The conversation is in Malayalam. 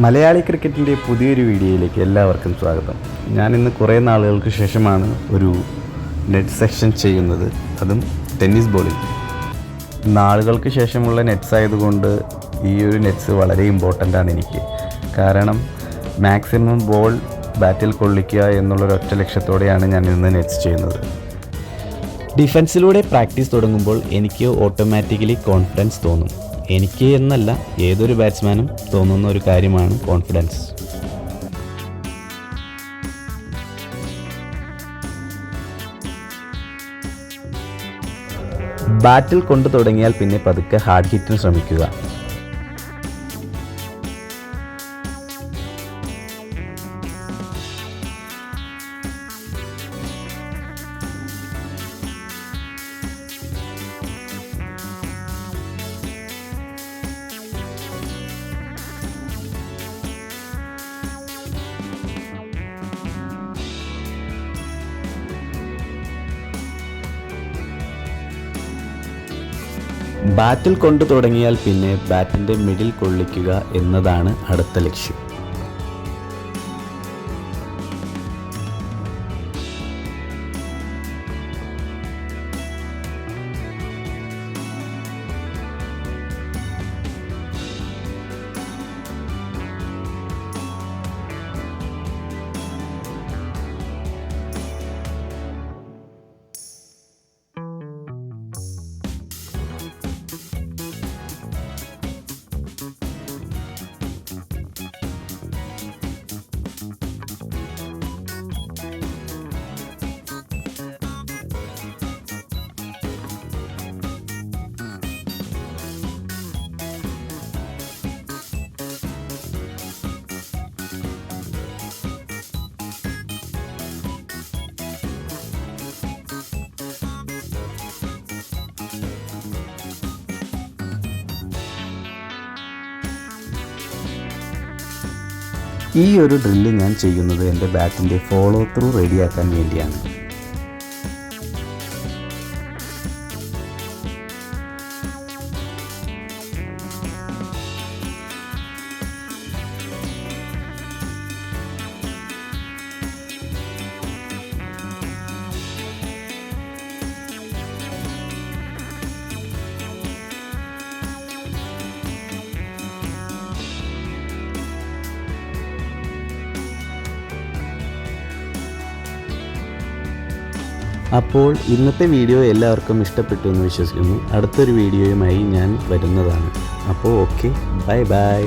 മലയാളി ക്രിക്കറ്റിൻ്റെ പുതിയൊരു വീഡിയോയിലേക്ക് എല്ലാവർക്കും സ്വാഗതം. ഞാനിന്ന് കുറേ നാളുകൾക്ക് ശേഷമാണ് ഒരു നെറ്റ് സെക്ഷൻ ചെയ്യുന്നത്, അതും ടെന്നീസ് ബോളിൽ. നാളുകൾക്ക് ശേഷമുള്ള നെറ്റ്സ് ആയതുകൊണ്ട് ഈ ഒരു നെറ്റ്സ് വളരെ ഇമ്പോർട്ടൻ്റ് ആണ് എനിക്ക്. കാരണം മാക്സിമം ബോൾ ബാറ്റിൽ കൊള്ളിക്കുക എന്നുള്ളൊരൊറ്റ ലക്ഷ്യത്തോടെയാണ് ഞാൻ ഇന്ന് നെറ്റ്സ് ചെയ്യുന്നത്. ഡിഫൻസിലൂടെ പ്രാക്ടീസ് തുടങ്ങുമ്പോൾ എനിക്ക് ഓട്ടോമാറ്റിക്കലി കോൺഫിഡൻസ് തോന്നും. എനിക്ക് എന്നല്ല, ഏതൊരു ബാറ്റ്സ്മാനും തോന്നുന്ന ഒരു കാര്യമാണ് കോൺഫിഡൻസ്. ബാറ്റിൽ കൊണ്ടു തുടങ്ങിയാൽ പിന്നെ പതുക്കെ ഹാർഡ് ഹിറ്റിന് ശ്രമിക്കുക. ബാറ്റിൽ കൊണ്ടു തുടങ്ങിയാൽ പിന്നെ ബാറ്റിൻ്റെ മിഡിൽ കൊള്ളിക്കുക എന്നതാണ് അടുത്ത ലക്ഷ്യം. ഈ ഒരു ഡ്രില്ല് ഞാൻ ചെയ്യുന്നത് എൻ്റെ ബാറ്റിൻ്റെ ഫോളോ ത്രൂ റെഡിയാക്കാൻ വേണ്ടിയാണ്. അപ്പോൾ ഇന്നത്തെ വീഡിയോ എല്ലാവർക്കും ഇഷ്ടപ്പെട്ടു എന്ന് വിശ്വസിക്കുന്നു. അടുത്തൊരു വീഡിയോയുമായി ഞാൻ വരുന്നതാണ്. അപ്പോൾ ഓക്കെ, ബൈ ബൈ.